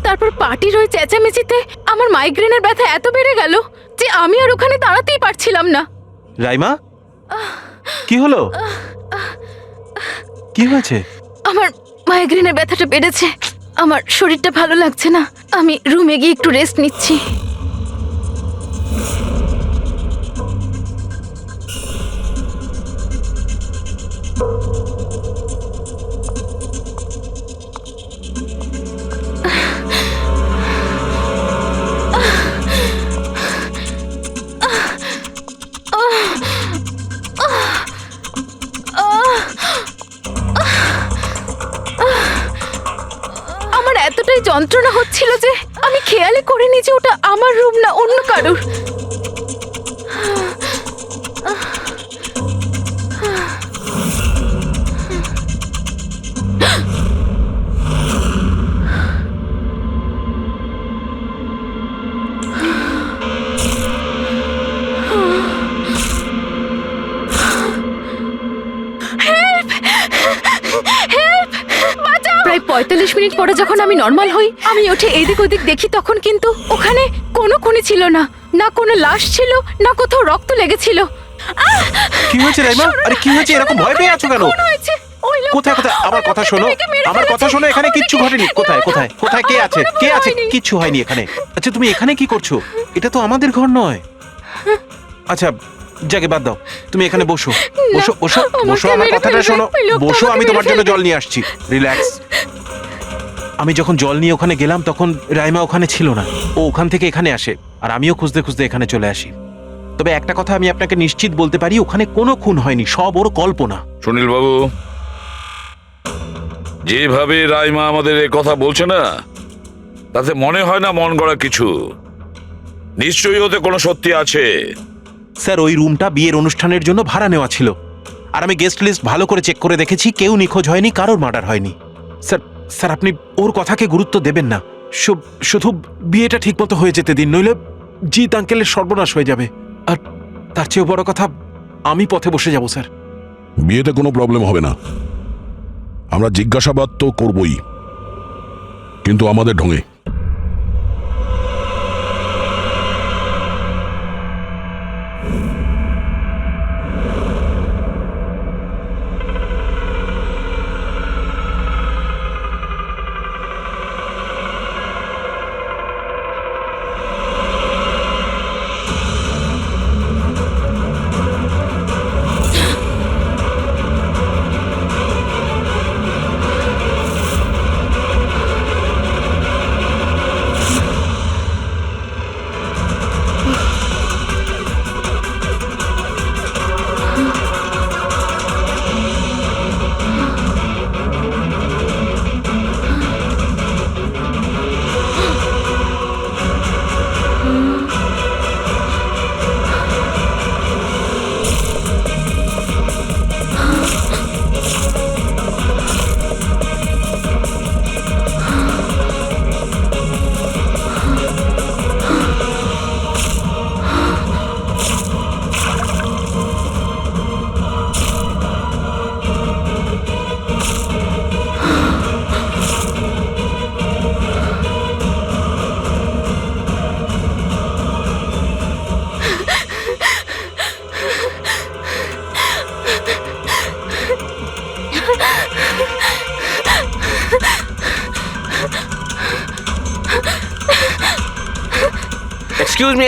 তারপর পার্টির ওই চেঁচামেচিতে আমার মাইগ্রেনের ব্যথা এত বেড়ে গেল যে আমি আর ওখানে দাঁড়াতেই পারছিলাম না। রাইমা, কি হলো? কি হয়েছে? আমার মাইগ্রেনের ব্যথাটা বেড়েছে, আমার শরীরটা ভালো লাগছে না, আমি রুমে গিয়ে একটু রেস্ট নিচ্ছি। আমার এতটাই যন্ত্রণা হচ্ছিল যে আমি খেয়ালই করিনি যে ওটা আমার রুম না অন্য কারোর। প্রায় ৪৫ মিনিট পরে যখন আমি নর্মাল হই, আমি উঠে এদিক ওদিক দেখি, তখন কিন্তু ওখানে কোনো খুনি ছিল না, না কোনো লাশ ছিল, না কোথাও রক্ত লেগেছিল। কি হয়েছে রাইমা? আরে কি হয়েছে? এরকম ভয় পেয়ে আছো কেন? কোথায় কোথায়? আমার কথা শোনো, আমার কথা শোনো। এখানে কিচ্ছু ঘটেনি। কোথায় কোথায় কোথায়? কে আছে? কে আছে? কিচ্ছু হয়নি এখানে। আচ্ছা, তুমি এখানে কি করছো? এটা তো আমাদের ঘর নয়। আচ্ছা, যাকে বাদ দাও, তুমি এখানে বসো বসো বসো বসো। আমার কথাটা শোনো, বসো। আমি তোমার জন্য জল নিয়ে আসছি। রিল্যাক্স। আমি যখন জল নিয়ে ওখানে গেলাম তখন রাইমা ওখানে ছিল না। ও ওখান থেকে এখানে আসে, আর আমিও খুঁজতে খুঁজতে এখানে চলে আসি। তবে একটা কথা আমি আপনাকে নিশ্চিত বলতে পারি, ওখানে কোনো খুন হয়নি, সব ওর কল্পনা। সুনীল বাবু, যেভাবে রাইমা আমাদের এ কথা বলছে না, তাতে মনে হয় না মন গড়া কিছু। নিশ্চয়ই ওতে কোনো সত্যি আছে। স্যার, ওই রুমটা বিয়ের অনুষ্ঠানের জন্য ভাড়া নেওয়া ছিল, আর আমি গেস্ট লিস্ট ভালো করে চেক করে দেখেছি, কেউ নিখোঁজ হয়নি, কারোর মার্ডার হয়নি। স্যার স্যার আপনি ওর কথাকে গুরুত্ব দেবেন না। শুধু বিয়েটা ঠিক মতো হয়ে যেতে দিন, নইলে জিৎ আঙ্কেলের সর্বনাশ হয়ে যাবে। আর তার চেয়েও বড় কথা, আমি পথে বসে যাব। স্যার, বিয়েতে কোনো প্রবলেম হবে না, আমরা জিজ্ঞাসাবাদ তো করবই, কিন্তু আমাদের ঢঙে।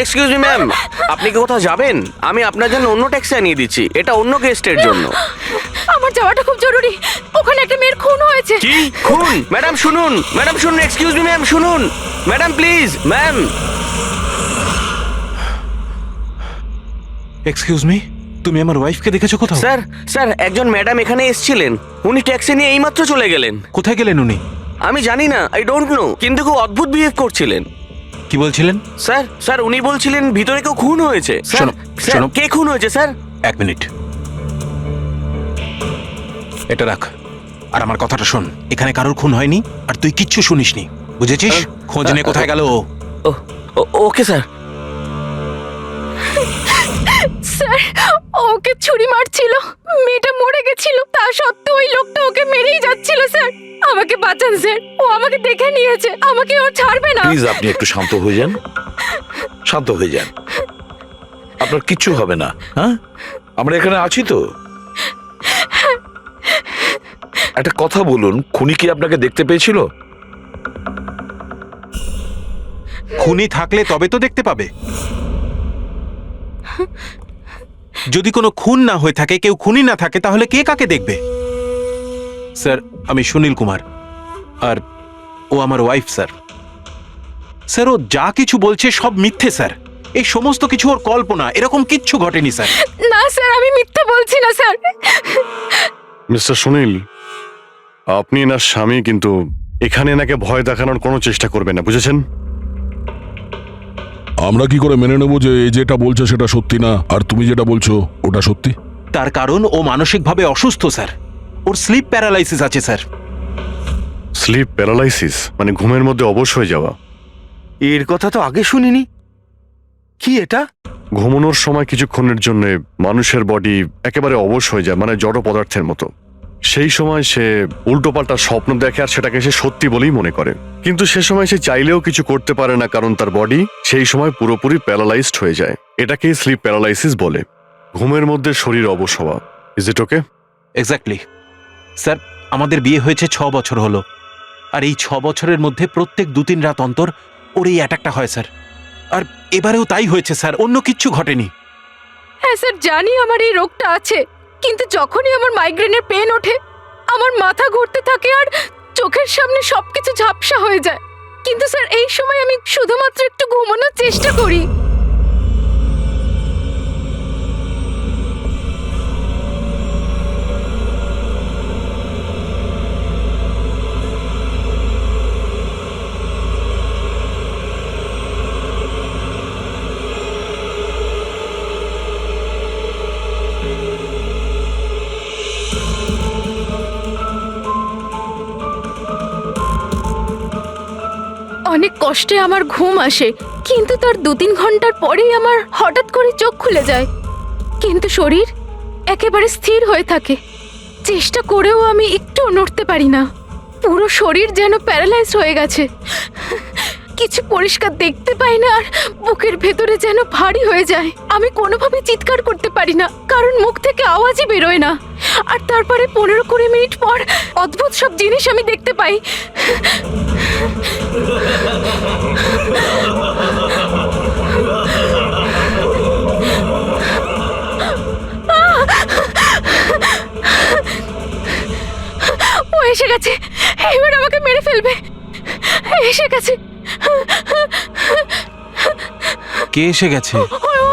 এক্সকিউজ মি ম্যাম, আপনি কি কোথাও যাবেন? আমি আপনার জন্য অন্য ট্যাক্সি আনিয়ে দিচ্ছি, এটা অন্য গেস্টের জন্য। আমার যাওয়াটা খুব জরুরি, ওখানে একটা মেয়ের খুন হয়েছে। কি খুন? ম্যাডাম শুনুন, ম্যাডাম শুনুন, এক্সকিউজ মি ম্যাম, শুনুন madam, please ma'am. Excuse me, তুমি আমার ওয়াইফকে দেখেছো কোথাও? স্যার স্যার একজন ম্যাডাম এখানে এসেছিলেন, উনি ট্যাক্সি নিয়ে এইমাত্র চলে গেলেন। কোথায় গেলেন উনি? আমি জানি না, আই ডোন্ট নো, কিন্তু খুব অদ্ভুত বিহেভ করছিলেন। কি বলছিলেন? স্যার স্যার উনি বলছিলেন ভিতরে কেউ খুন হয়েছে। শোনো, স্যার কে খুন হয়েছে স্যার? এক মিনিট, এটা রাখ, আর আমার কথাটা শোন। এখানে কারোর খুন হয়নি, আর তুই কিচ্ছু শুনিসনি, বুঝেছিস? খোঁজ নে কোথায় গেল ও। Okay sir. স্যার, ওকে ছুরি মারছিল, মেয়েটা মরে গেছিল, তা সত্ত্বেও ওই লোকটা ওকে মেরেই যাচ্ছিল স্যার। আমাকে বাঁচান স্যার, ও আমাকে দেখে নিয়েছে, আমাকে ও ছাড়বে না। প্লিজ আপনি একটু শান্ত হয়ে যান, শান্ত হয়ে যান। আপনার কিচ্ছু হবে না, হ্যাঁ? আমরা এখানে আছি তো। একটা কথা বলুন, খুনি কি আপনাকে দেখতে পেয়েছিল? খুনি থাকলে তবে তো দেখতে পাবে। যদি কোনো খুন না হয়ে থাকে, কেউ খুনি না থাকে, তাহলে কে কাকে দেখবে? স্যার, আমি সুনীল কুমার, আর ও আমার ওয়াইফ স্যার। স্যার, ও যা কিছু বলছে সব মিথ্যে স্যার। এই সমস্ত কিছু ওর কল্পনা, এরকম কিচ্ছু ঘটেনি স্যার। না স্যার, আমি মিথ্যে বলছি না স্যার। মিস্টার সুনীল, আপনি এনার স্বামী, কিন্তু এখানে এনাকে ভয় দেখানোর কোনো চেষ্টা করবেন না, বুঝেছেন? আমরা কি করে মেনে নেবো যে এই যেটা বলছে সেটা সত্যি না, আর তুমি যেটা বলছো ওটা সত্যি? তার কারণ ও মানসিকভাবে অসুস্থ স্যার। ওর স্লিপ প্যারালাইসিস আছে স্যার। স্লিপ প্যারালাইসিস মানে ঘুমের মধ্যে অবশ হয়ে যাওয়া? এর কথা তো আগে শুনিনি। কি এটা? ঘুমানোর সময় কিছুক্ষণের জন্য মানুষের বডি একেবারে অবশ হয়ে যায়, মানে জড় পদার্থের মতো। সেই সময় সে উল্টোপাল্টা স্বপ্ন দেখে আর সেটাকে সে সত্যি বলেই মনে করে, কিন্তু সে সময় সে চাইলেও কিছু করতে পারে না, কারণ তার বডি সেই সময় পুরোপুরি প্যারালাইজড হয়ে যায়। এটাকেই স্লিপ প্যারালাইসিস বলে, ঘুমের মধ্যে শরীর অবশ হওয়া। Is it okay? Exactly sir. আমাদের বিয়ে হয়েছে 6 বছর হলো, আর এই 6 বছরের মধ্যে প্রত্যেক 2-3 রাত অন্তর ওর এই অ্যাটাকটা হয় স্যার। আর এবারেও তাই হয়েছে স্যার, অন্য কিচ্ছু ঘটেনি। হ্যাঁ স্যার, জানি আমার এই রোগটা আছে, কিন্তু যখনই আমার মাইগ্রেনের পেন ওঠে, আমার মাথা ঘুরতে থাকে আর চোখের সামনে সবকিছু ঝাপসা হয়ে যায়। কিন্তু স্যার, এই সময় আমি শুধুমাত্র একটু ঘুমানোর চেষ্টা করি। অনেক কষ্টে আমার ঘুম আসে, কিন্তু তার 2-3 ঘন্টার পরেই আমার হঠাৎ করে চোখ খুলে যায়, কিন্তু শরীর একেবারে স্থির হয়ে থাকে। চেষ্টা করেও আমি একটু নড়তে পারি না, পুরো শরীর যেন প্যারালাইজ হয়ে গেছে। কিছু পরিষ্কার দেখতে পাই না, আর বুকের ভেতরে যেন ভারী হয়ে যায়। আমি কোনোভাবে চিৎকার করতে পারি না, কারণ মুখ থেকে আওয়াজই বেরোয় না। আর তারপরে 15-20 মিনিট পর অদ্ভুত সব জিনিস আমি দেখতে পাই। ও এসে গেছে, এবার আমাকে মেরে ফেলবে। এসে গেছে। কে এসে গেছে?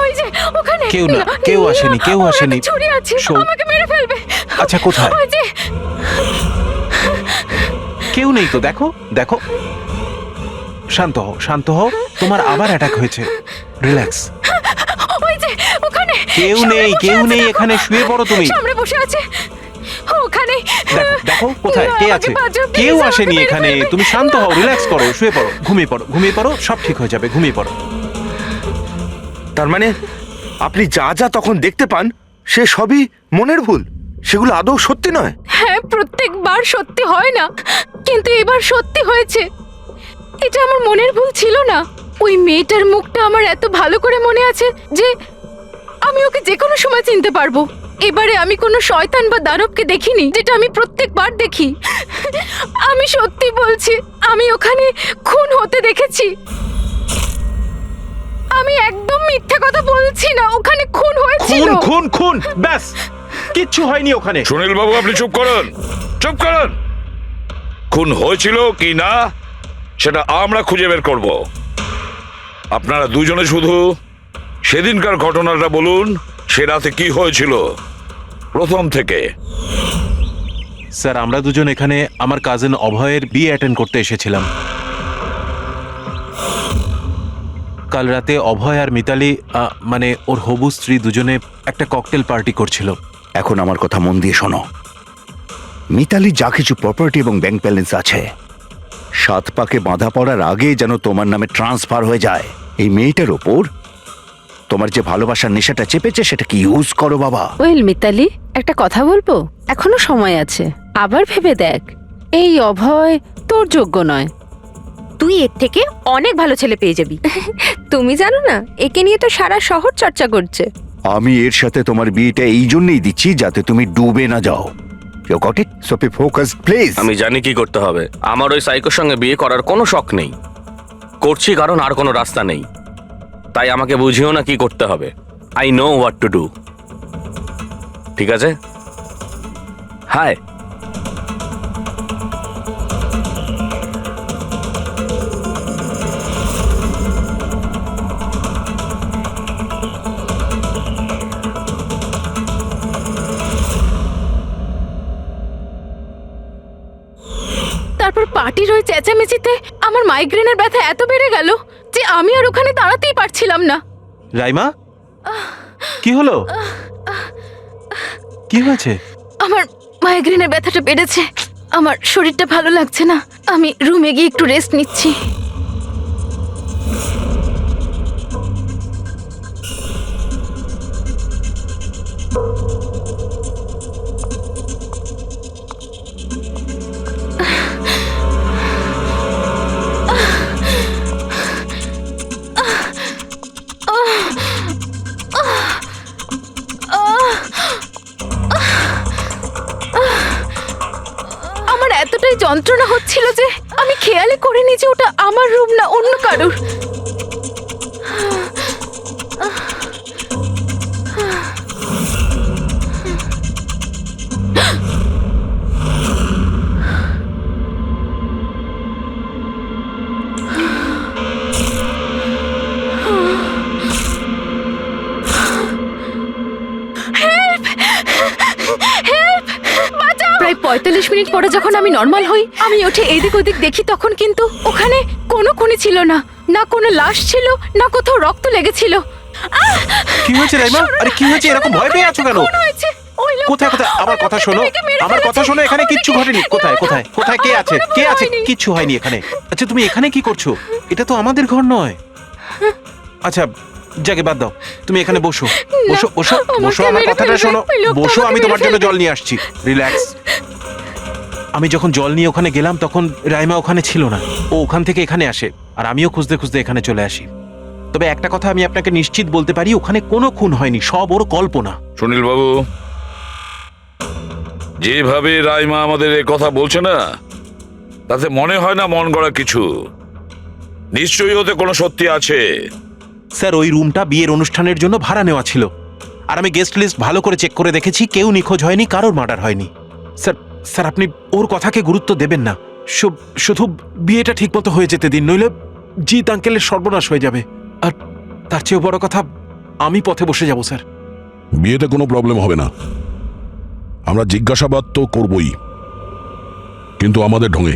ওই যে ওখানে। কেউ না, কেউ আসেনি, কেউ ওর আসেনি। হাতে ছুরি আছে, শোন। আমাকে মেরে ফেলবে। আচ্ছা, কোথায়? ওই যে। কেউ নেই তো, দেখো দেখো। শান্ত হও, শান্ত হও। তোমার আবার অ্যাটাক হয়েছে, রিল্যাক্স। ওই যে ওখানে। কেউ নেই, কেউ নেই এখানে, শুয়ে পড়ো তুমি। সামনে বসে আছে ওখানে। দেখো দেখো কোথায় কে আছে। কেউ আসেনি এখানে, তুমি শান্ত হও, রিল্যাক্স করো, শুয়ে পড়ো, ঘুমিয়ে পড়ো, ঘুমিয়ে পড়ো, সব ঠিক হয়ে যাবে, ঘুমিয়ে পড়ো। তার মানে আপনি যা যা তখন দেখতে পান সে সবই মনের ভুল, সেগুলো আদৌ সত্যি নয়? হ্যাঁ, প্রত্যেকবার সত্যি হয় না, কিন্তু এবার সত্যি হয়েছে। এটা আমার মনের ভুল ছিল না। ওই মেয়েটার মুখটা আমার এত ভালো করে মনে আছে যে আমি ওকে যে কোনো সময় চিনতে পারবো। এবারে আমি কোনো শয়তান বা দানবকে দেখিনি, যেটা আমি প্রত্যেকবার দেখি। আমি সত্যি বলছি, আমি ওখানে খুন হতে দেখেছি। আমি একদম মিথ্যে কথা বলছি না, ওখানে খুন হয়েছিল। খুন খুন খুন, ব্যাস, কিচ্ছু হয়নি ওখানে। সুনীল বাবু, আপনি চুপ করুন, চুপ করুন। খুন হয়েছিল কি না সেটা আমরা খুঁজে বের করব। আপনারা দুজনে শুধু সেদিনকার ঘটনাটা বলুন, সে রাতে কি হয়েছিল প্রথম থেকে। স্যার, আমরা দুজন এখানে আমার কাজিন অভয়ের বিয়ে অ্যাটেন্ড করতে এসেছিলাম। কাল রাতে অভয় আর মিতালি, মানে ওর হবু স্ত্রী, দুজনে একটা ককটেল পার্টি করছিল। এখন আমার কথা মন দিয়ে শোনো। মিতালি যা কিছু প্রপার্টি এবং ব্যাংক ব্যালেন্স আছে, 7 পাকে বাঁধা পড়ার আগে যেন তোমার নামে ট্রান্সফার হয়ে যায়। এই মেয়েটার ওপর তোমার যে ভালোবাসার নেশাটা চেপেছে সেটাকে ইউজ করো বাবা। ওয়েল মিতালি, একটা কথা বলবো? এখনো সময় আছে, আবার ভেবে দেখ। এই অভয় তোর যোগ্য নয়। তুই এর থেকে অনেক ভালো ছেলে পেয়ে যাবি। তুমি জানো না, একে নিয়ে তো সারা শহর চর্চা করছে। আমি এর সাথে তোমার বিয়েটা এই জন্যই দিচ্ছি যাতে তুমি ডুবে না যাও। You got it? So be focused please. আমি জানি কি করতে হবে। আমার ওই সাইকোর সঙ্গে বিয়ে করার কোনো শখ নেই, করছি কারণ আর কোনো রাস্তা নেই। তাই আমাকে বুঝিও না কি করতে হবে। I know what to do. ঠিক আছে? হাই। তারপর পার্টির ওই চেঁচামেচিতে আমার মাইগ্রেনের ব্যথা এত বেড়ে গেল যে আমি আর ওখানে দাঁড়াতেই পারছিলাম না। রাইমা, কি হলো? কি হয়েছে? আমার মাইগ্রেনের ব্যথাটা বেড়েছে, আমার শরীরটা ভালো লাগছে না। আমি রুমে গিয়ে একটু রেস্ট নিচ্ছি। আমার এতটাই যন্ত্রণা হচ্ছিল যে আমি খেয়ালই করিনি যে ওটা আমার রুম না অন্য কারোর। প্রায় ৪৫ মিনিট পরে যখন আমি নর্মাল হই, আমি উঠে এদিক ওদিক দেখি, তখন কিন্তু ওখানে কোনো খুনি ছিল না, না কোনো লাশ ছিল, না কোথাও রক্ত লেগেছিল। কি হয়েছে রাইমা? আরে কি হয়েছে? এরকম ভয় পেয়ে আছো কেন? কোথায় কোথায়? আমার কথা শোনো, আমার কথা শোনো। এখানে কিচ্ছু ঘটেনি। কোথায় কোথায় কোথায়? কে আছে? কে আছে? কিচ্ছু হয়নি এখানে। আচ্ছা তুমি এখানে কি করছো? এটা তো আমাদের ঘর নয়। আচ্ছা যাকে বাদ দাও, তুমি এখানে বসো বসো বসো বসো। আমার কথাটা শোনো, বসো। আমি তোমার জন্য জল নিয়ে আসছি। রিল্যাক্স। আমি যখন জল নিয়ে ওখানে গেলাম তখন রাইমা ওখানে ছিল না। ও ওখান থেকে এখানে আসে আর আমিও খুঁজতে খুঁজতে এখানে চলে আসি। তবে একটা কথা আমি আপনাকে নিশ্চিত বলতে পারি, ওখানে কোনো খুন হয়নি, সব ওর কল্পনা। সুনীল বাবু, যেভাবে রাইমা আমাদের এ কথা বলছে না, তাতে মনে হয় না মন গড়া কিছু। নিশ্চয়ই ওতে কোনো সত্যি আছে। স্যার ওই রুমটা বিয়ের অনুষ্ঠানের জন্য ভাড়া নেওয়া ছিল, আর আমি গেস্ট লিস্ট ভালো করে চেক করে দেখেছি, কেউ নিখোঁজ হয়নি, কারোর মার্ডার হয়নি। স্যার স্যার আপনি ওর কথাকে গুরুত্ব দেবেন না। শুধু বিয়েটা ঠিকমতো হয়ে যেতে দিন, নইলে জিৎ আঙ্কেলের সর্বনাশ হয়ে যাবে। আর তার চেয়েও বড় কথা, আমি পথে বসে যাব স্যার। বিয়েতে কোনো প্রবলেম হবে না। আমরা জিজ্ঞাসাবাদ তো করবই, কিন্তু আমাদের ঢঙে।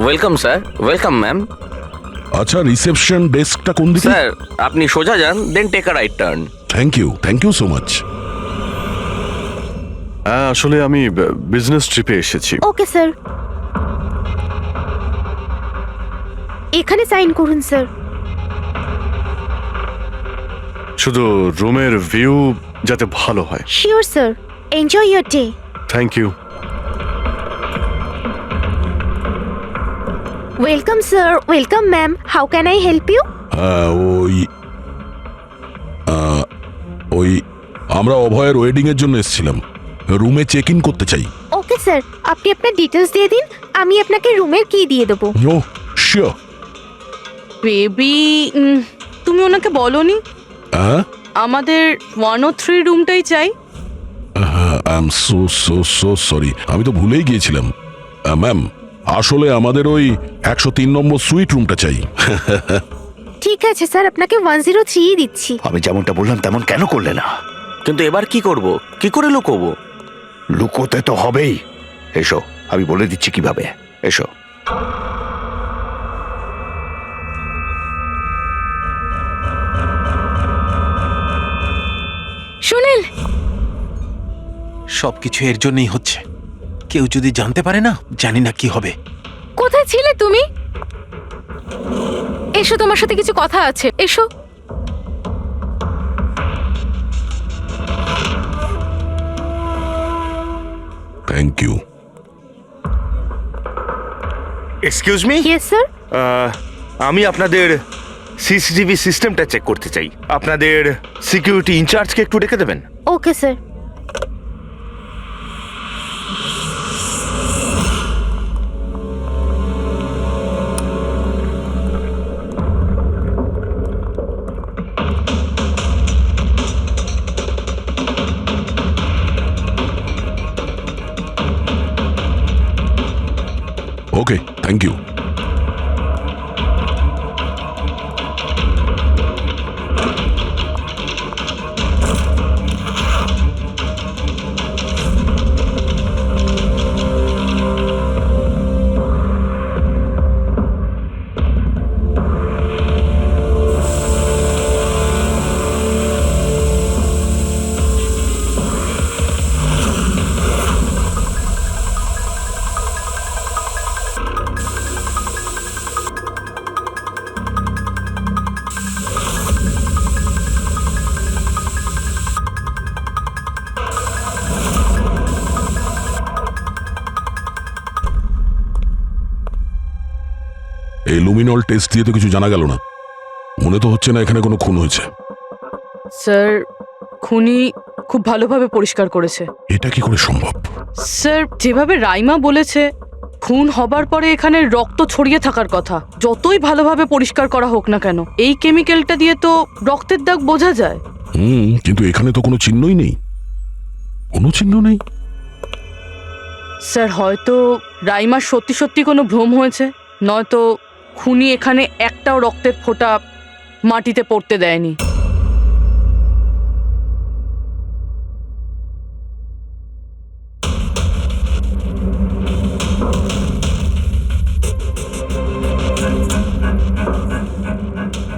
Welcome sir. Welcome ma'am. আচ্ছা, রিসেপশন ডেস্কটা কোন দিকে? স্যার আপনি সোজা যান, then take a right turn. Thank you so much. হ্যাঁ, আসলে আমি বিজনেস ট্রিপে এসেছি। ওকে স্যার, এখানে সাইন করুন স্যার। শুধু রুমের ভিউ যাতে ভালো হয়। Sure sir, enjoy your day. Thank you. Welcome sir. Welcome ma'am. How can I help you? ওই আমরা অভয়ের ওয়েডিং এর জন্য এসেছিলাম, রুমে চেক ইন করতে চাই। ওকে স্যার, আপনি আপনার ডিটেলস দিয়ে দিন, আমি আপনাকে রুমের কি দিয়ে দেবো। ও শিওর। বেবি, তুমি ওনাকে বলনি হ্যাঁ, আমাদের 103 রুমটাই চাই? আই এম সো সরি, আমি তো ভুলেই গিয়েছিলাম। ম্যাম, আসলে আমাদের ওই 103 নম্বর সুইট রুমটা চাই। ঠিক আছে স্যার, আপনাকে 103 দিচ্ছি। আমি যেমনটা বললাম তেমন কেন করলে না? কিন্তু এবার কি করব? কি করে লুকোবো? লুকোতে তো হবেই। এসো, আমি বলে দিচ্ছি কিভাবে। এসো। সুনীল, সবকিছু এর জন্যই হচ্ছে। কেউ যদি জানতে পারে না, জানি না কি হবে। কোথায় ছিলে তুমি? এসো, তোমার সাথে কিছু কথা আছে, এসো। Thank you. Excuse me, yes sir. আমি আপনাদের সিসিটিভি সিস্টেমটা চেক করতে চাই। আপনাদের সিকিউরিটি ইনচার্জকে একটু ডেকে দেবেন। Okay sir. Okay, thank you. এই লুমিনল টেস্ট দিয়ে তো কিছু জানা গেল না। মনে তো হচ্ছে না এখানে কোনো খুন হয়েছে। স্যার, খুনি খুব ভালোভাবে পরিষ্কার করেছে। এটা কি করে সম্ভব? স্যার, যেভাবে রাইমা বলেছে, খুন হবার পরে এখানে রক্ত ছড়িয়ে থাকার কথা। যতই ভালোভাবে পরিষ্কার করা হোক না কেন, এই কেমিক্যালটা দিয়ে তো রক্তের দাগ বোঝা যায়। কিন্তু এখানে তো কোনো চিহ্নই নেই। কোনো চিহ্ন নেই। স্যার, হয়তো রাইমার সত্যি সত্যি কোনো ভ্রম হয়েছে, নয়তো খুনি এখানে একটাও রক্তের ফোঁটা মাটিতে পড়তে দেয়নি।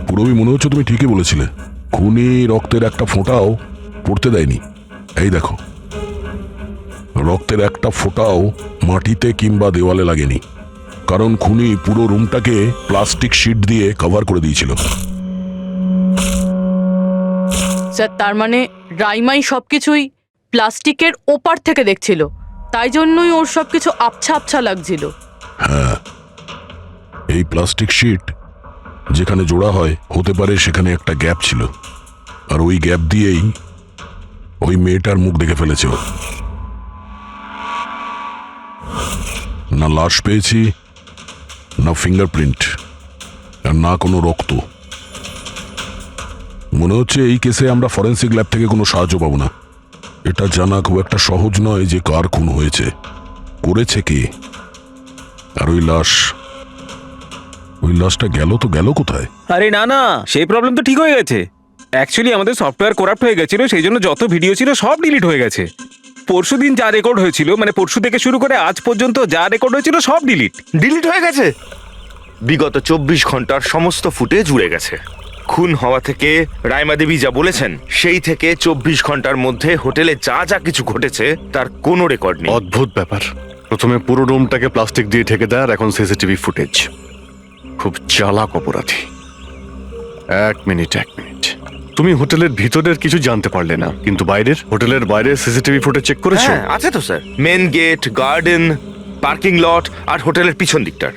পুরবি, মনে হচ্ছে তুমি ঠিকই বলেছিলে। খুনি রক্তের একটা ফোঁটাও পড়তে দেয়নি। এই দেখো, রক্তের একটা ফোঁটাও মাটিতে কিংবা দেওয়ালে লাগেনি, কারণ খুনি পুরো রুমটাকে প্লাস্টিক শিট দিয়ে কভার করে দিয়েছিল। স্যার, তার মানে রাইমাই সবকিছুই প্লাস্টিকের ওপার থেকে দেখছিল, তাই জন্যই ওর সবকিছু আবছা আবছা লাগছিল। হ্যাঁ, এই প্লাস্টিক শিট যেখানে জোড়া হয়, হতে পারে সেখানে একটা গ্যাপ ছিল, আর ওই গ্যাপ দিয়েই ওই মেয়েটার মুখ দেখে ফেলেছে ও। না লাশ পেয়েছি, না ফিঙ্গারপ্রিন্ট, আর না কোনো রক্ত। মনে হচ্ছে এই কেসে আমরা ফরেন্সিক ল্যাব থেকে কোনো সাহায্য পাবো না। এটা জানা খুব একটা সহজ নয় যে কার খুন হয়েছে, করেছে কে। আর ওই লাশটা গেল তো গেল কোথায়? আরে না না, সেই প্রবলেম তো ঠিক হয়ে গেছে। অ্যাকচুয়ালি আমাদের সফটওয়্যার করাপ্ট হয়ে গেছিল, সেই জন্য যত ভিডিও ছিল সব ডিলিট হয়ে গেছে। পরশুদিন যা রেকর্ড হয়েছিল, মানে পরশু থেকে শুরু করে আজ পর্যন্ত যা রেকর্ড হয়েছিল সব ডিলিট হয়ে গেছে। বিগত 24 ঘন্টার সমস্ত ফুটেজ উড়ে গেছে। খুন হওয়া থেকে রাইমা দেবী যা বলেছেন, সেই থেকে 24 ঘন্টার মধ্যে হোটেলে যা যা কিছু ঘটেছে তার কোনো রেকর্ড নেই। অদ্ভুত ব্যাপার। প্রথমে পুরো রুমটাকে প্লাস্টিক দিয়ে ঢেকে দেয়, আর এখন সিসিটিভি ফুটেজ। খুব চালাক অপরাধী। এক মিনিট, তুমি হোটেলের ভিতরের কিছু জানতে পারলে না, কিন্তু হোটেলের বাইরে সিসিটিভি ফুটেজ চেক করেছো? হ্যাঁ, আছে তো sir. Main gate, garden, parking lot আর হোটেলের পিছন দিকটার।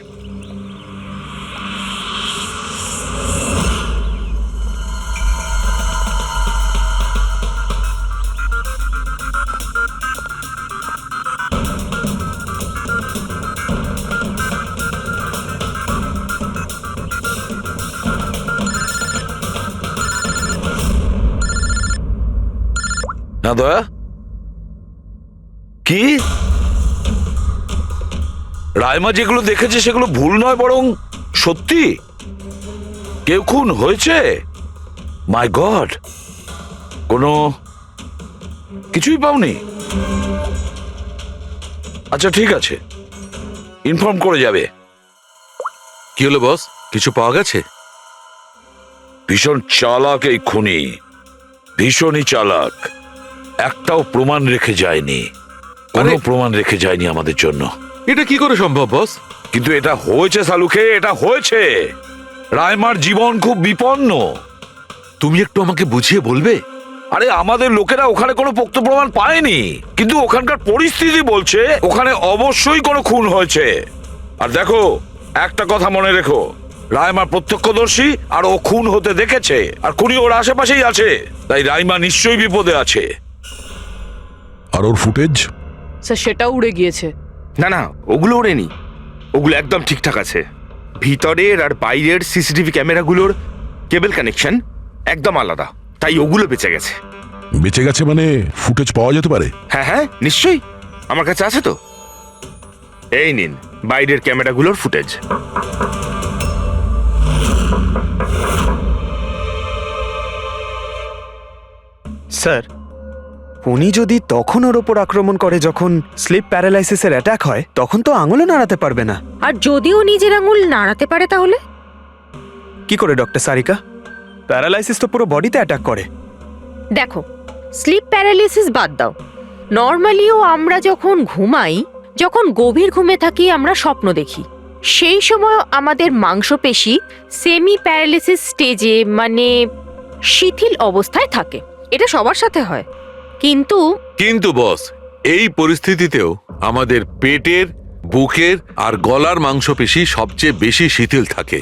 না দয়া, কি রাইমা যেগুলো দেখেছে সেগুলো ভুল নয়, বরং সত্যি? কেউ খুন হয়েছে? মাই গড, কোনো কিছুই পাওনি? আচ্ছা ঠিক আছে, ইনফর্ম করে যাবে। কি হলো বস, কিছু পাওয়া গেছে? ভীষণ চালাক এই খুনি, ভীষণই চালাক। একটাও প্রমাণ রেখে যায়নি, কোনো প্রমাণ রেখে যায়নি আমাদের জন্য। এটা কি করে সম্ভব বস? কিন্তু এটা হয়েছে সালুকে, এটা হয়েছে। রাইমার জীবন খুব বিপন্ন। তুমি একটু আমাকে বুঝিয়ে বলবে? আরে আমাদের লোকেরা ওখানে কোনো পোক্ত প্রমাণ পায়নি, কিন্তু ওখানকার পরিস্থিতি বলছে ওখানে অবশ্যই কোনো খুন হয়েছে। আর দেখো, একটা কথা মনে রেখো, রাইমা প্রত্যক্ষদর্শী, আর ও খুন হতে দেখেছে, আর খুনি ওর আশেপাশেই আছে, তাই রাইমা নিশ্চয়ই বিপদে আছে। আর ওর ফুটেজ? স্যার সেটাও উড়ে গিয়েছে। না না, ওগুলো ওড়েনি, ওগুলো একদম ঠিকঠাক আছে। ভিতরের আর বাইরের সিসিটিভি ক্যামেরাগুলোর কেবল কানেকশন একদম আলাদা, তাই ওগুলো বেঁচে গেছে। বেঁচে গেছে মানে ফুটেজ পাওয়া যেতে পারে? হ্যাঁ হ্যাঁ, নিশ্চয়ই, আমার কাছে আছে তো। এই নিন বাইরের ক্যামেরাগুলোর ফুটেজ। স্যার, উনি যদি তখন ওর ওপর আক্রমণ করে যখন স্লিপ প্যারালাইসিসের অ্যাটাক হয়, তখন তো আঙুলও নাড়াতে পারবে না। আর যদিও নিজের আঙুল নাড়াতে পারে তাহলে? কি করে ডক্টর সারিকা? প্যারালাইসিস তো পুরো বডিতে অ্যাটাক করে। দেখো, স্লিপ প্যারালিসিস বাদ দাও, নর্মালিও আমরা যখন ঘুমাই, যখন গভীর ঘুমে থাকি আমরা স্বপ্ন দেখি, সেই সময় আমাদের মাংসপেশি সেমি প্যারালিসিস স্টেজে মানে শিথিল অবস্থায় থাকে। এটা সবার সাথে হয়। কিন্তু বস, এই পরিস্থিতিতেও আমাদের পেটের, বুকের আর গলার মাংসপেশি সবচেয়ে বেশি শিথিল থাকে।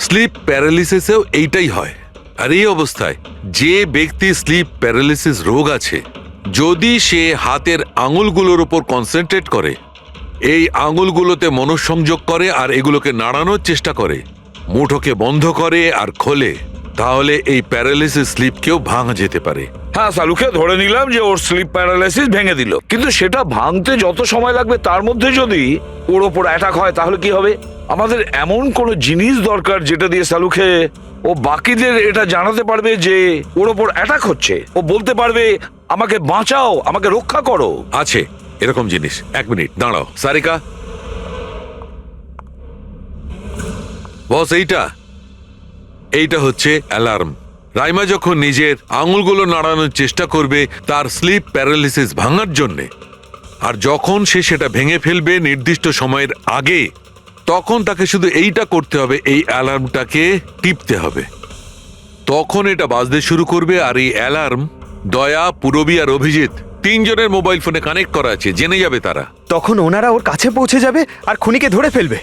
স্লিপ প্যারালিসিসেও এইটাই হয়। আর এই অবস্থায় যে ব্যক্তি স্লিপ প্যারালিসিস রোগ আছে, যদি সে হাতের আঙুলগুলোর উপর কনসেন্ট্রেট করে, এই আঙুলগুলোতে মনঃসংযোগ করে আর এগুলোকে নাড়ানোর চেষ্টা করে, মুঠোকে বন্ধ করে আর খোলে, তাহলে এই প্যারালিসিস স্লিপকেও ভাঙা যেতে পারে। হ্যাঁ সালুকে ধরে নিলাম যে ওর স্লিপ প্যারালাইসিস ভেঙে দিল, কিন্তু সেটা ভাঙতে যত সময় লাগবে তার মধ্যে যদি ওর ওপর অ্যাটাক হয় তাহলে কি হবে? আমাদের এমন কোনো জিনিস দরকার যেটা দিয়ে সালুকে ও বাকিদের এটা জানাতে পারবে যে ওর ওপর অ্যাটাক হচ্ছে। ও বলতে পারবে আমাকে বাঁচাও, আমাকে রক্ষা করো। আছে এরকম জিনিস। এক মিনিট দাঁড়াও সারিকা। বস, এইটা হচ্ছে অ্যালার্ম। রাইমা যখন নিজের আঙুলগুলো নাড়ানোর চেষ্টা করবে তার স্লিপ প্যারালিসিস ভাঙার জন্যে, আর যখন সে সেটা ভেঙে ফেলবে নির্দিষ্ট সময়ের আগে, তখন তাকে শুধু এইটা করতে হবে, এই অ্যালার্মটাকে টিপতে হবে। তখন এটা বাজতে শুরু করবে, আর এই অ্যালার্ম দয়া, পুরবী আর অভিজিৎ তিনজনের মোবাইল ফোনে কানেক্ট করা আছে, জেনে যাবে তারা। তখন ওনারা ওর কাছে পৌঁছে যাবে আর খুনিকে ধরে ফেলবে।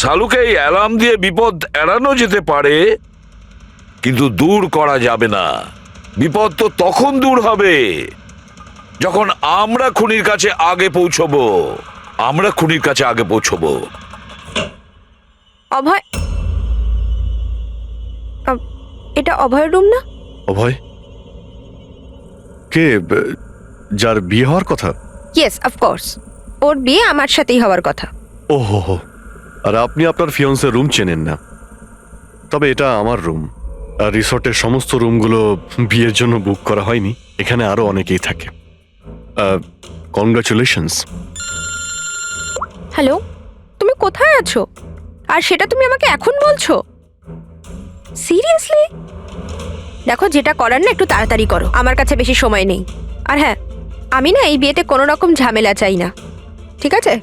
সালুকে এই অ্যালার্ম দিয়ে বিপদ এড়ানো যেতে পারে, কিন্তু দূর করা যাবে না। বিপদ তো তখন দূর হবে যখন আমরা খুনির কাছে আগে পৌঁছবো। অভয়, এটা অভয়ের রুম না? অভয় কে? যার বিয়ে হওয়ার কথা? ইয়েস, অফকোর্স, ওর বিয়ে আমার সাথেই হওয়ার কথা। ওহো হো, আর আপনি আপনার ফিয়ন্সের রুম চেনেন না? তবে এটা আমার রুম, আর রিসর্টের সমস্ত রুমগুলো বিয়ের জন্য বুক করা হয়নি। এখানে আরো অনেকেই থাকে। কনগ্রাচুলেশনস। হ্যালো, তুমি কোথায় আছো? আর সেটা তুমি আমাকে এখন বলছো? সিরিয়াসলি? দেখো, যেটা করার না একটু তাড়াতাড়ি করো, আমার কাছে বেশি সময় নেই। আর হ্যাঁ, আমি না এই বিয়েতে কোনো রকম ঝামেলা চাই না, ঠিক আছে?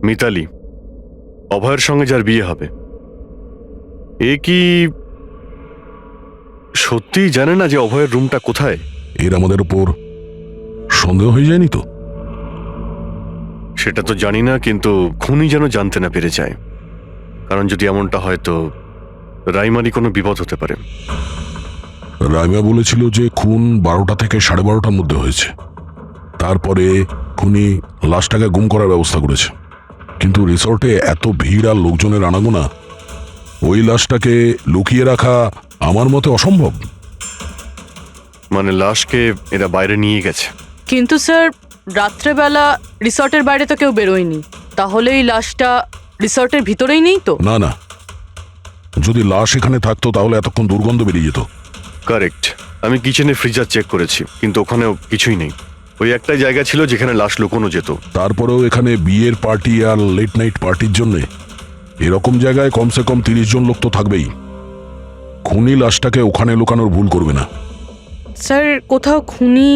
মিতালি, অভয়ের সঙ্গে যার বিয়ে হবে, এ কি সত্যিই জানে না যে অভয়ের রুমটা কোথায়? এর আমাদের উপর সন্দেহ হয়ে যায়নি তো? সেটা তো জানি না, কিন্তু খুনি যেন জানতে না পেরে যায়, কারণ যদি এমনটা হয় তো রাইমারই কোনো বিপদ হতে পারে। রাইমা বলেছিল যে খুন 12টা থেকে 12:30টার মধ্যে হয়েছে। তারপরে খুনি লাশটাকে গুম করার ব্যবস্থা করেছে, কিন্তু রিসর্টে এত ভিড় আর লোকজনের আনাগোনা, ওই লাশটাকে লুকিয়ে রাখা আমার মতে অসম্ভব। মানে লাশকে এরা বাইরে নিয়ে গেছে? কিন্তু স্যার, রাত্রেবেলা রিসর্টের বাইরে তো কেউ বেরোয়নি, তাহলে এই লাশটা রিসর্টের ভিতরেই নেই তো? না না, যদি লাশ এখানে থাকতো তাহলে এতক্ষণ দুর্গন্ধ বেরিয়ে যেত। কারেক্ট। আমি কিচেনে ফ্রিজার চেক করেছি, কিন্তু ওখানেও কিছুই নেই। ওই একটাই জায়গা ছিল যেখানে লাশ লুকোনো যেত। তারপরেও এখানে বিয়ের পার্টি আর লেট নাইট পার্টির জন্য এরকম জায়গায় কমসে কম 30 জন লোক তো থাকবেই। খুনি লাশটাকে ওখানে লুকানোর ভুল করবে না। স্যার কোথাও খুনি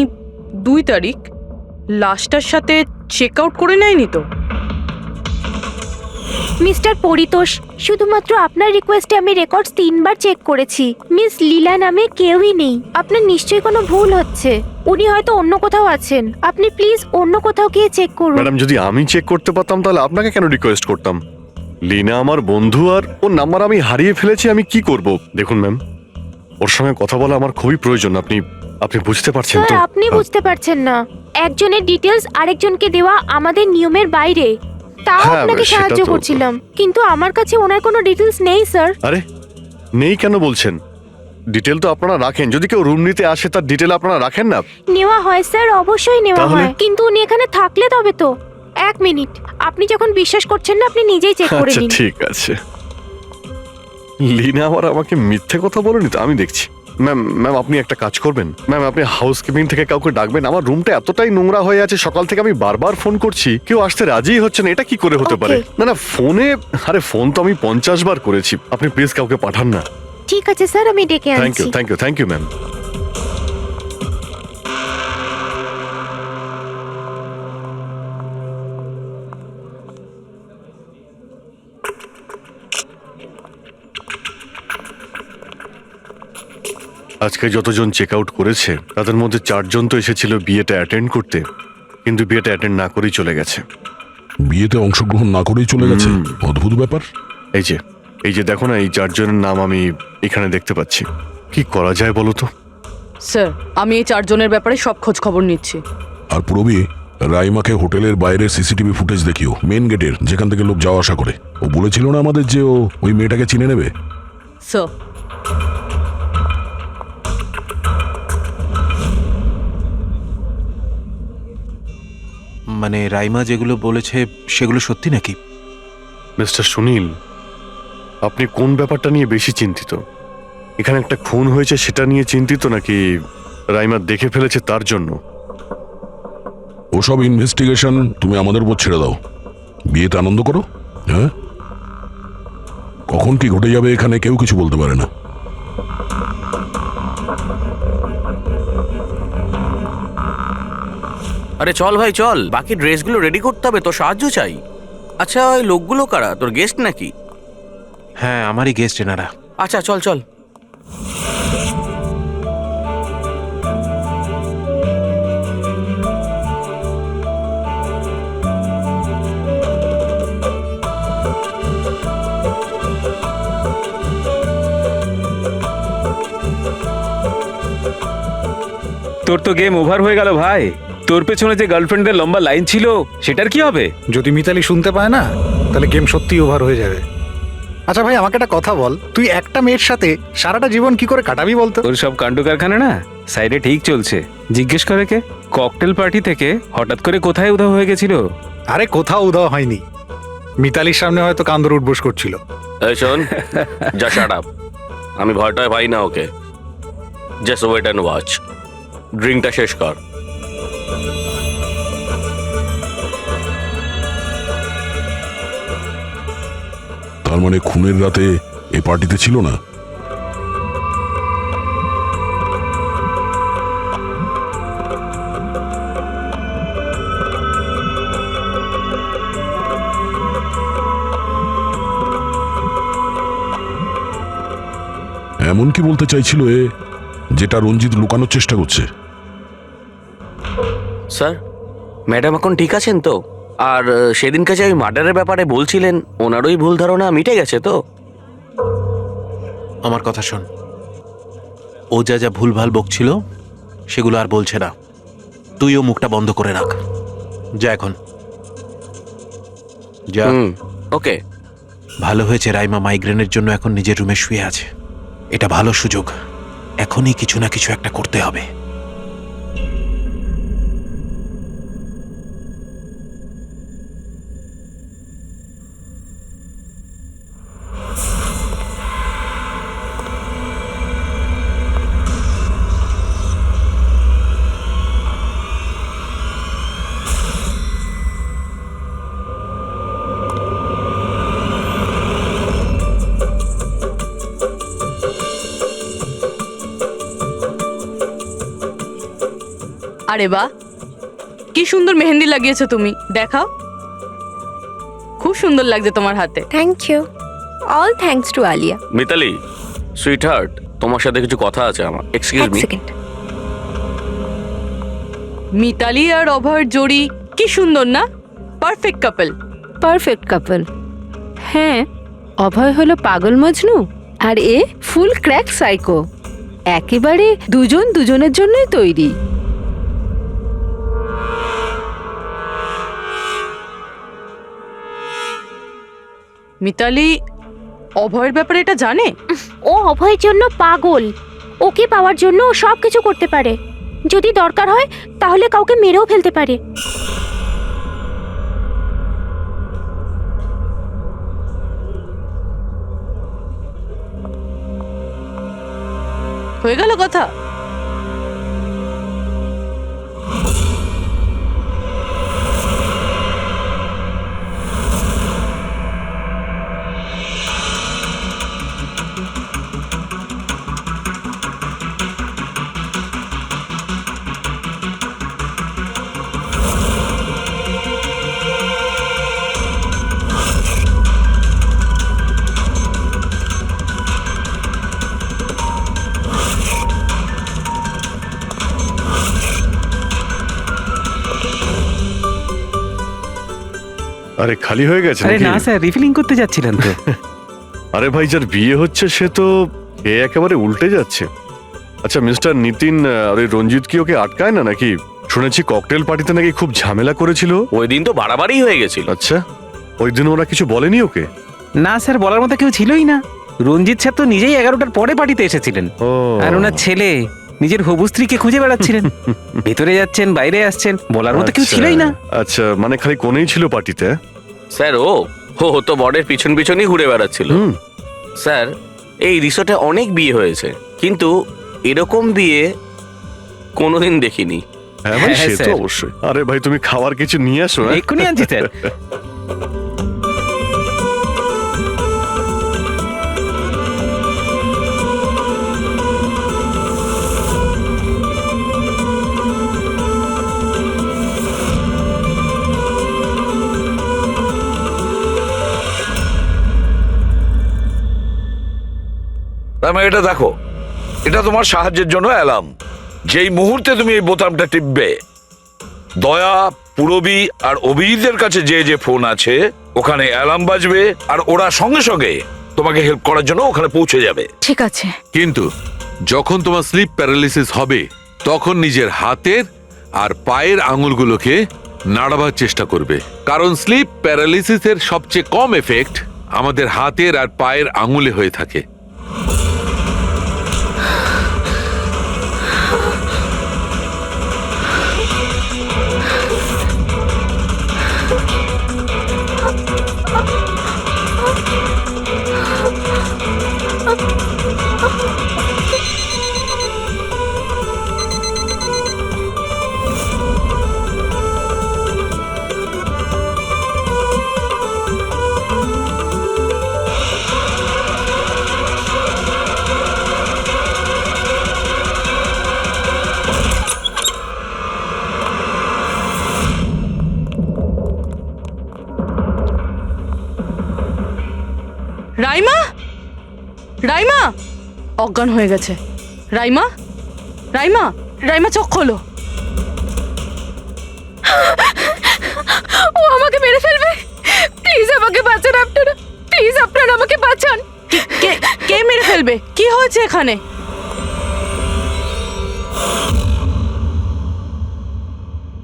2 তারিখ লাশটার সাথে চেক আউট করে নেয়নি তো? মিস্টার পরিতোষ, শুধুমাত্র আপনার রিকোয়েস্টে আমি রেকর্ডস 3 বার চেক করেছি। মিস লীলা নামে কেউই নেই। আপনার নিশ্চয়ই কোনো ভুল হচ্ছে। উনি হয়তো অন্য কোথাও আছেন। আপনি প্লিজ অন্য কোথাও গিয়ে চেক করুন। ম্যাডাম, যদি আমি চেক করতে পারতাম তাহলে আপনাকে কেন রিকোয়েস্ট করতাম? লিনা আমার বন্ধু, আর ওর নাম্বার আমি হারিয়ে ফেলেছি। আমি কি করব? দেখুন ম্যাম, ওর সঙ্গে কথা বলা আমার খুবই প্রয়োজন। আপনি বুঝতে পারছেন তো? স্যার, আপনি বুঝতে পারছেন না। একজনের ডিটেলস আরেকজনকে দেওয়া আমাদের নিয়মের বাইরে। তাও হ্যাঁ, আপনাকে সেটা সাহায্য তো- করছিলাম, কিন্তু আমার কাছে ওনার কোনো ডিটেলস নেই স্যার। আরে নেই কেন বলছেন? ডিটেল তো আপনারা রাখেন। যদি কেউ রুম নিতে আসে তার ডিটেল আপনারা রাখেন না? নেওয়া হয় স্যার, অবশ্যই নেওয়া তাহলে? হয়, কিন্তু উনি এখানে থাকলে তবে তো। 1 মিনিট, আপনি যখন বিশ্বাস করছেন না আপনি নিজেই চেক করে আচ্ছা নিন। ঠিক আছে। লিনা আবার আমাকে মিথ্যে কথা বলেনি তো? আমি দেখছি। ম্যাম আপনি একটা কাজ করবেন। ম্যাম, আপনি হাউসকিপিং থেকে কাউকে ডাকবেন। আমার রুমটা এতটাই নোংরা হয়ে আছে, সকাল থেকে আমি বারবার ফোন করছি, কেউ আসতে রাজিই হচ্ছে না। এটা কি করে হতে পারে? Okay. না ফোনে, আরে ফোন তো আমি 50 বার করেছি। আপনি প্লিজ কাউকে পাঠান না। ঠিক আছে স্যার, আমি ডেকে থ্যাংক ইউ, আনছি। Thank you ma'am. আজকে যতজন চেক আউট করেছে তাদের মধ্যে 4 জন তো এসেছিল বিয়েটা অ্যাটেন্ড করতে, কিন্তু বিয়েটা অ্যাটেন্ড না করেই চলে গেছে। বিয়েতে অংশগ্রহণ না করেই চলে গেছে। অদ্ভুত ব্যাপার। এই যে দেখো না, এই 4 জনের নাম আমি এখানে দেখতে পাচ্ছি। কি করা যায় বলো তো? স্যার, আমি এই 4 জনের ব্যাপারে সব খোঁজ খবর নিচ্ছি। আর পুরবি, রাইমাকে হোটেলের বাইরে সিসিটিভি ফুটেজ দেখিও, মেন গেটের, যেখান থেকে লোক যাওয়া আসা করে। ও বলেছিল না আমাদের যে ও ওই মেয়েটাকে চিনে নেবে। স্যার, মানে রাইমা যেগুলো বলেছে সেগুলো সত্যি নাকি? মিস্টার সুনীল, আপনি কোন ব্যাপারটা নিয়ে বেশি চিন্তিত? এখানে একটা খুন হয়েছে সেটা নিয়ে চিন্তিত, নাকি রাইমা দেখে ফেলেছে তার জন্য? ওসব ইনভেস্টিগেশন তুমি আমাদের উপর ছেড়ে দাও। বিয়েতে আনন্দ করো। হ্যাঁ, কখন কি ঘটে যাবে এখানে কেউ কিছু বলতে পারে না। আরে চল ভাই চল, বাকি ড্রেসগুলো রেডি করতে হবে, তো সাহায্য চাই। আচ্ছা, ওই লোকগুলো কারা? তোর গেস্ট নাকি? হ্যাঁ, আমারই গেস্ট এনারা। আচ্ছা চল চল। তোর তো গেম ওভার হয়ে গেল ভাই। তোর পেছনে যে গার্লফ্রেন্ডদের লম্বা লাইন ছিল সেটার কি হবে? যদি মিতালি শুনতে পায় না তাহলে গেম সত্যি ওভার হয়ে যাবে। আচ্ছা ভাই, আমাকে একটা কথা বল, তুই একটা মেয়ের সাথে সারাটা জীবন কি করে কাটাবি বলতো? তোর সব কাণ্ড কারখানা না সাইডে ঠিক চলছে। জিজ্ঞেস করে কে? ককটেল পার্টি থেকে হঠাৎ করে কোথায় উধাও হয়ে গেছিল? আরে কোথাও উধাও হয়নি, মিতালির সামনে হয়তো কান্দর উঠবোস করছিল। এই শোন, যা শাট আপ। আমি ভয়টায় পাই না ওকে। Just wait and watch. ড্রিঙ্কটা শেষ কর। তার মানে খুনের রাতে এই পার্টিতে ছিল না? এমন কি বলতে চাইছিল এ, যেটা রঞ্জিত লুকানোর চেষ্টা করছে? স্যার, ম্যাডাম এখন ঠিক আছেন তো? আর সেদিনকে যে ওই মার্ডারের ব্যাপারে বলছিলেন, ওনারই ভুল ধারণা মিটে গেছে তো? আমার কথা শোন, ও যা যা ভুলভাল বকছিল সেগুলো আর বলছে না। তুইও মুখটা বন্ধ করে রাখ। যা এখন যা। ওকে। ভালো হয়েছে রাইমা মাইগ্রেনের জন্য এখন নিজের রুমে শুয়ে আছে। এটা ভালো সুযোগ, এখনই কিছু না কিছু একটা করতে হবে। আরে বাহ, কি সুন্দর মেহেন্দি লাগিয়েছো তুমি, দেখাও। খুব সুন্দর লাগছে তোমার হাতে। Thank you. All thanks to Alia. Mitali, sweetheart, তোমার সাথে কিছু কথা আছে আমার। Excuse me. সেকেন্ড। মিতালি আর অভয়ের জোড়ি কি সুন্দর না? Perfect couple. Perfect couple. হ্যাঁ, অভয় হলো পাগল মজনু আর এ ফুল ক্র্যাক সাইকো। একেবারে দুজন দুজনের জন্যই তৈরি। মিতালি অভয়ের ব্যাপারে এটা জানে? ও অভয়ের জন্য পাগল। ওকে পাওয়ার জন্য ও সব কিছু করতে পারে। যদি দরকার হয় তাহলে কাউকে মেরেও ফেলতে পারে। হয়ে গেল কথা। আরে খালি হয়ে গেছে আরে নাকি? না স্যার, রিফিলিং করতে যাচ্ছিলেন তো। আরে ভাই, যার বিয়ে হচ্ছে সে তো এ একেবারে উল্টে যাচ্ছে। আচ্ছা মিস্টার নিতিন, আর ওই রঞ্জিত কি ওকে আটকায় না নাকি? শুনেছি ককটেল পার্টিতে নাকি খুব ঝামেলা করেছিল। ওই দিন তো বাড়াবাড়ি হয়ে গেছিল। আচ্ছা, ওই দিন ওরা কিছু বলেনি ওকে? না স্যার, বলার মতো কেউ ছিলই না। রঞ্জিত স্যার তো নিজেই 11টার পরে পার্টিতে এসেছিলেন। ও, আর ওনার ছেলে নিজের হবু স্ত্রীকে খুঁজে বেড়াচ্ছিলেন। ভেতরে যাচ্ছেন, বাইরে আসছেন, বলার মতো কেউ আচ্ছা। ছিলই না। আচ্ছা, মানে খালি কোনেই ছিল পার্টিতে? স্যার ও তো বরের পিছন পিছনই ঘুরে বেড়াচ্ছিল। হুম। স্যার, এই রিসোর্টে অনেক বিয়ে হয়েছে, কিন্তু এরকম বিয়ে কোনোদিন দেখিনি। হ্যাঁ ভাই, হ্যাঁ, সে তো স্যার। অবশ্যই। আরে ভাই, তুমি খাওয়ার কিছু নিয়ে আসো। হ্যাঁ? এক্ষুনি আনছি স্যার। এটা দেখো, এটা তোমার সাহায্যের জন্য অ্যালার্ম। যেই মুহূর্তে তুমি এই বোতামটা টিপবে, দয়া, পুরবী আর অভিজিতের কাছে যে যে ফোন আছে ওখানে অ্যালার্ম বাজবে, আর ওরা সঙ্গে সঙ্গে তোমাকে হেল্প করার জন্য ওখানে পৌঁছে যাবে। ঠিক আছে। কিন্তু যখন তোমার স্লিপ প্যারালিসিস হবে তখন নিজের হাতের আর পায়ের আঙুলগুলোকে নাড়াবার চেষ্টা করবে, কারণ স্লিপ প্যারালিসিসের সবচেয়ে কম এফেক্ট আমাদের হাতের আর পায়ের আঙুলে হয়ে থাকে। রাইমা, রাইমা অজ্ঞান হয়ে গেছে। রাইমা, রাইমা, রাইমা চোখ খোলো। ও আমাকে মেরে ফেলবে। প্লিজ আমাকে বাঁচান আপনারা, প্লিজ আপনারা আমাকে বাঁচান। কে কে মেরে ফেলবে? কি হয়েছে এখানে?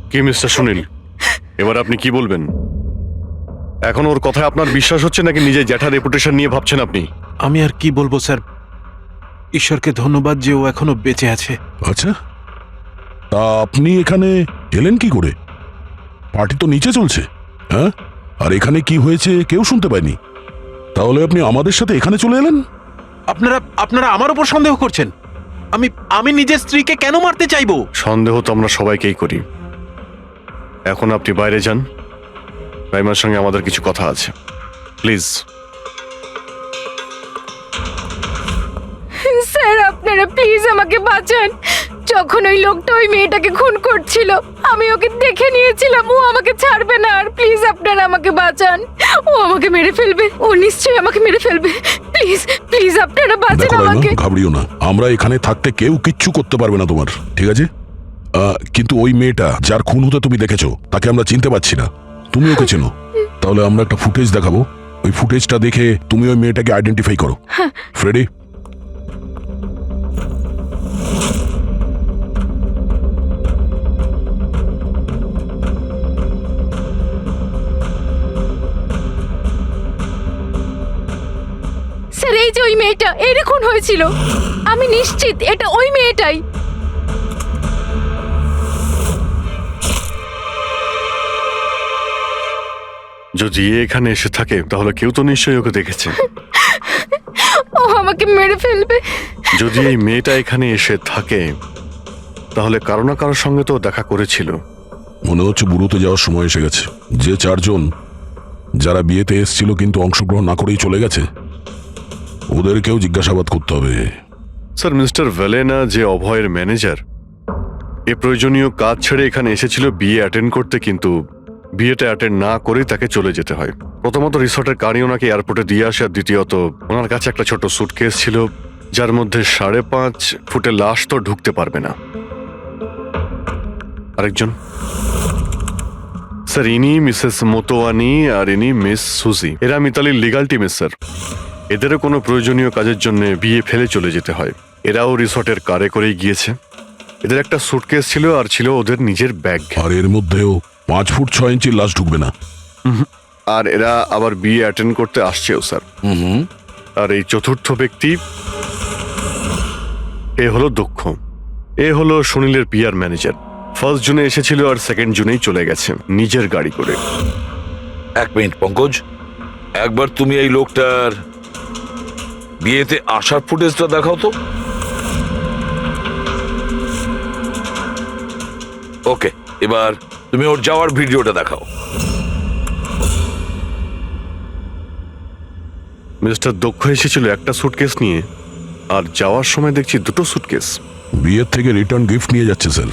কি মিস্টার সুনীল, এবার আপনি কি বলবেন? এখন ওর কথায় আপনার বিশ্বাস হচ্ছে নাকি নিজের জ্যাঠার রেপুটেশন নিয়ে ভাবছেন আপনি? আমি আর কি বলবো স্যার, ঈশ্বরকে ধন্যবাদ যে ও এখনো বেঁচে আছে। আচ্ছা, তা আপনি এখানে এলেন কি করে? পার্টি তো নিচে চলছে। হ্যাঁ, আর এখানে কি হয়েছে কেউ শুনতে পায়নি। তাহলে আপনি আমাদের সাথে এখানে চলে এলেন? আপনারা আমার উপর সন্দেহ করছেন? আমি নিজের স্ত্রীকে কেন মারতে চাইবো? সন্দেহ তো আমরা সবাইকেই করি। এখন আপনি বাইরে যান, রাইমার সঙ্গে আমাদের কিছু কথা আছে, প্লিজ। স্যার আপনারা প্লিজ আমাকে বাঁচান, যখন ওই লোকটা ওই মেয়েটাকে খুন করছিল আমি ওকে দেখে নিয়েছিলাম। ও আমাকে ছাড়বে না। আর প্লিজ আপনারা আমাকে বাঁচান। ও আমাকে মেরে ফেলবে। ও নিশ্চয়ই আমাকে মেরে ফেলবে। প্লিজ প্লিজ আপনারা বাঁচান দেখো আমাকে। রাইমা, ঘাবড়িও না, আমরা এখানে থাকতে কেউ কিচ্ছু করতে পারবে না তোমার, ঠিক আছে? কিন্তু ওই মেয়েটা যার খুন হতে তুমি দেখেছো তাকে আমরা চিনতে পারছি না। তুমি ওকে চেনো? তাহলে আমরা একটা ফুটেজ দেখাবো, ওই ফুটেজটা দেখে তুমি ওই মেয়েটাকে আইডেন্টিফাই করো। ফ্রেডি, স্যার এই যে ওই মেয়েটা, এর খুন হয়েছিল। আমি নিশ্চিত এটা ওই মেয়েটাই। যদি এ এখানে এসে থাকে তাহলে কেউ তো নিশ্চয়ই ওকে দেখেছে। ও আমাকে মেরে ফেলবে। যদি এই মেয়েটা এখানে এসে থাকে তাহলে কারো না কারোর সঙ্গে তো দেখা করেছিল। মনে হচ্ছে বুড়োতে যাওয়ার সময় এসে গেছে। যে চারজন যারা বিয়েতে এসেছিল কিন্তু অংশগ্রহণ না করেই চলে গেছে, ওদেরকেও জিজ্ঞাসাবাদ করতে হবে। স্যার, মিস্টার ভেলেনা যে অভয়ের ম্যানেজার, এ প্রয়োজনীয় কাজ ছেড়ে এখানে এসেছিল বিয়ে অ্যাটেন্ড করতে, কিন্তু বিয়েটা অ্যাটেন্ড না করেই তাকে চলে যেতে হয়। প্রথমত রিসর্টের গাড়ি ওনাকে এয়ারপোর্টে দিয়ে আসে, আর দ্বিতীয়ত ওনার কাছে একটা ছোট সুটকেস ছিল যার মধ্যে 5.5 ফুটের লাশ তো ঢুকতে পারবে না। আরেকজন স্যার, ইনি মিসেস মোতোয়ানি আর ইনি মিস সুজি। এরা মিতালির লিগাল টিমের স্যার। এদেরও কোনো প্রয়োজনীয় কাজের জন্য বিয়ে ফেলে চলে যেতে হয়। এরাও রিসর্টের কারে করেই গিয়েছে। এদের একটা সুটকেস ছিল আর ছিল ওদের নিজের ব্যাগ। আর এর মধ্যেও 5 ফুট 6 ইঞ্চির লাশ ঢুকবে না। আর এরা আবার বিয়ে অ্যাটেন্ড করতে আসছেও স্যার। আর এই চতুর্থ ব্যক্তি, এ হলো দক্ষ। এ হলো সুনীলের পিআর ম্যানেজার। 1 জুনে এসেছিল আর 2 জুনেই চলে গেছে নিজের গাড়ি করে। 1 মিনিট পঙ্কজ, একবার তুমি এই লোকটার বিয়েতে আসার ফুটেজটা দেখাও তো। ওকে, এবার তুমি ওর যাওয়ার ভিডিওটা দেখাও। মিস্টার দক্ষ এসেছিল একটা সুটকেস নিয়ে, আর যাওয়ার সময় দেখছি 2টো সুটকেস। বিয়ের থেকে রিটার্ন গিফট নিয়ে যাচ্ছে স্যার।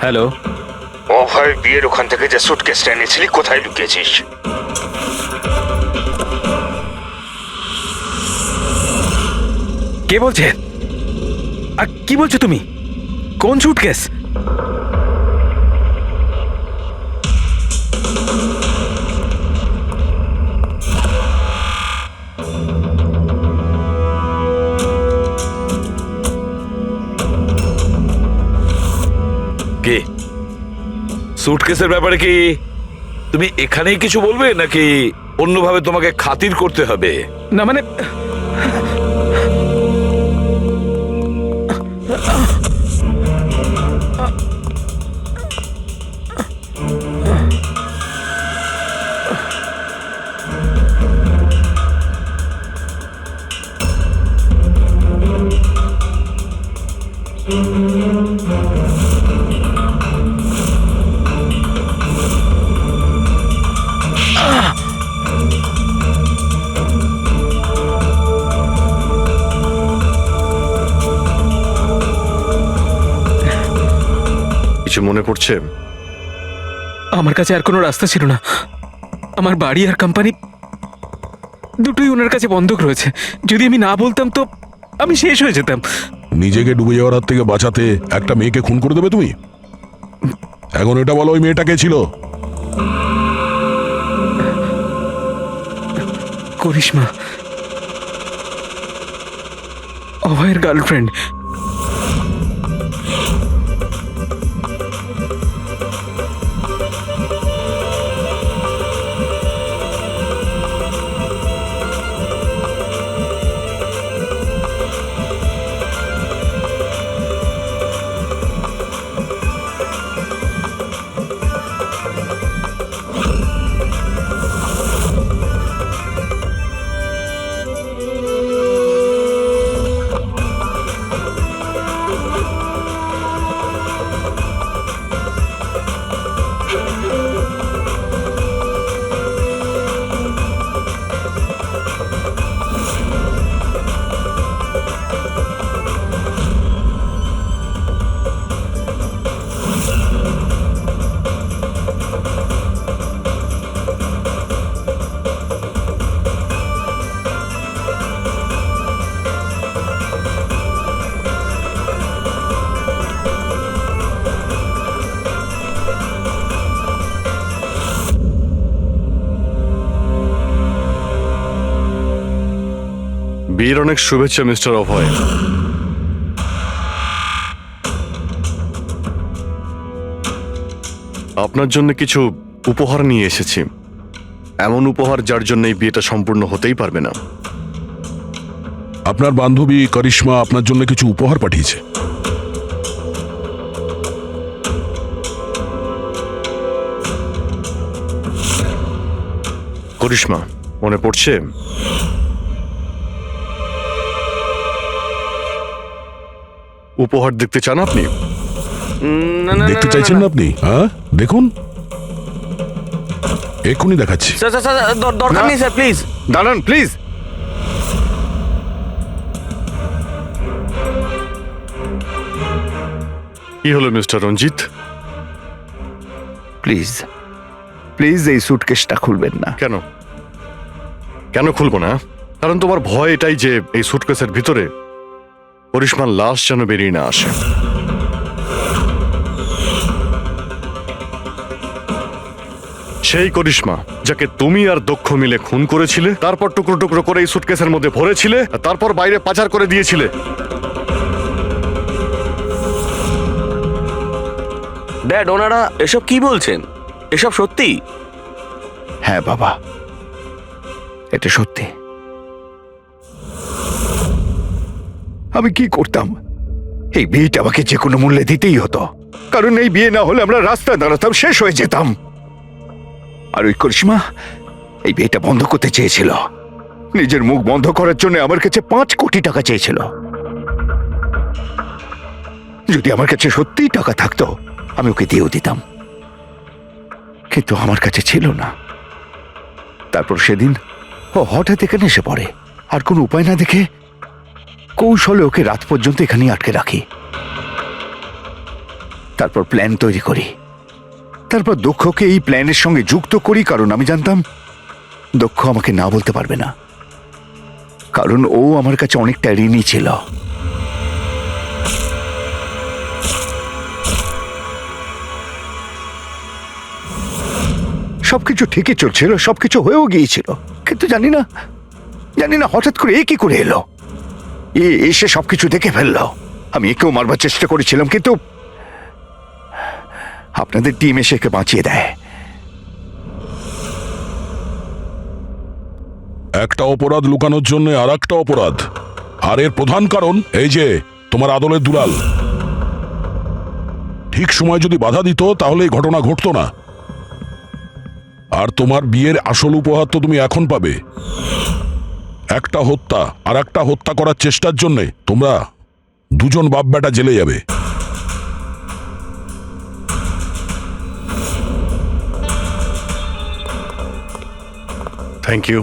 হ্যালো, অভয় বিয়ের ওখান থেকে যে সুটকেসটা এনেছিলি কোথায় লুকিয়েছিস? কে বলছে? আর কি বলছো তুমি? কোন সুটকেস? কে? সুটকেসের ব্যাপারে কি তুমি এখানেই কিছু বলবে নাকি অন্যভাবে তোমাকে খাতির করতে হবে? না মানে কিছু মনে পড়ছে? আমার কাছে আর কোনো রাস্তা ছিল না। আমার বাড়ি আর কোম্পানি দুটোই ওনার কাছে বন্ধক রয়েছে। যদি আমি না বলতাম তো আমি শেষ হয়ে যেতাম। নিজেকে ডুবে যাওয়ার হাত থেকে বাঁচাতে একটা মেয়েকে খুন করে দেবে তুমি? এখন এটা বলো, ওই মেয়েটা কে ছিল? করিশ্মা, অভয়ের গার্লফ্রেন্ড। বিয়ের অনেক শুভেচ্ছা মিস্টার অভয়। আপনার জন্য কিছু উপহার নিয়ে এসেছি, এমন উপহার যার জন্য এই বিয়েটা সম্পূর্ণ হতেই পারবে না। আপনার বান্ধবী করিশ্মা আপনার জন্য কিছু উপহার পাঠিয়েছে। করিশ্মা, মনে পড়ছে? উপহার দেখতে চান আপনি? দেখতে চাইছেন না আপনি? হ্যাঁ, দেখুন, এক্ষুনি দেখাচ্ছি। দরকার নেই স্যার, প্লিজ দাঁড়ান প্লিজ। কি হলো মিস্টার রঞ্জিত? প্লিজ প্লিজ এই সুটকেসটা খুলবেন না। কেন কেন খুলবো না? কারণ তোমার ভয় এটাই যে এই সুটকেসের ভিতরে করিশ্মার লাশ যেন বেরিয়ে না আসে। সেই করিশ্মা যাকে তুমি আর দক্ষ মিলে খুন করেছিলে, তারপর টুকরো টুকরো করে এই সুটকেসের মধ্যে ভরেছিলে, আর তারপর বাইরে পাচার করে দিয়েছিলে। ড্যাড, ওনারা এসব কি বলছেন? এসব সত্যি? হ্যাঁ বাবা, এটা সত্যি। আমি কি করতাম? এই বিয়েটা আমাকে যে কোনো মূল্যে দিতেই হতো, কারণ এই বিয়ে না হলে আমরা রাস্তায় দাঁড়াতাম, শেষ হয়ে যেতাম। আর ওই করিশ্মা এই বিয়েটা বন্ধ করতে চেয়েছিল, নিজের মুখ বন্ধ করার জন্য আমার কাছে 5 কোটি টাকা চেয়েছিল। যদি আমার কাছে সত্যিই টাকা থাকতো আমি ওকে দিয়েও দিতাম, কিন্তু আমার কাছে ছিল না। তারপর সেদিন ও হঠাৎ এখানে এসে পড়ে, আর কোনো উপায় না দেখে কৌশলে ওকে রাত পর্যন্ত এখানেই আটকে রাখি। তারপর প্ল্যান তৈরি করি, তারপর দক্ষকে এই প্ল্যানের সঙ্গে যুক্ত করি, কারণ আমি জানতাম দক্ষ আমাকে না বলতে পারবে না, কারণ ও আমার কাছে অনেকটা ঋণী ছিল। সবকিছু ঠিকই চলছিল, সবকিছু হয়েও গিয়েছিল, কিন্তু জানি না হঠাৎ করে এ কি করে এলো। এসে সবকিছু দেখে ফেললো। আমি একেও মারবার চেষ্টা করেছিলাম, কিন্তু আপনাদের টিম এসে একে বাঁচিয়ে দেয়। একটা অপরাধ লুকানোর জন্য আর একটা অপরাধ, আর এর প্রধান কারণ এই যে তোমার আদলের দুলাল। ঠিক সময় যদি বাধা দিত তাহলে এই ঘটনা ঘটতো না। আর তোমার বিয়ের আসল উপহার তো তুমি এখন পাবে। একটা হত্যা আর একটা হত্যা করার চেষ্টার জন্য তোমরা দুজন বাপ বেটা জেলে যাবে। Thank you.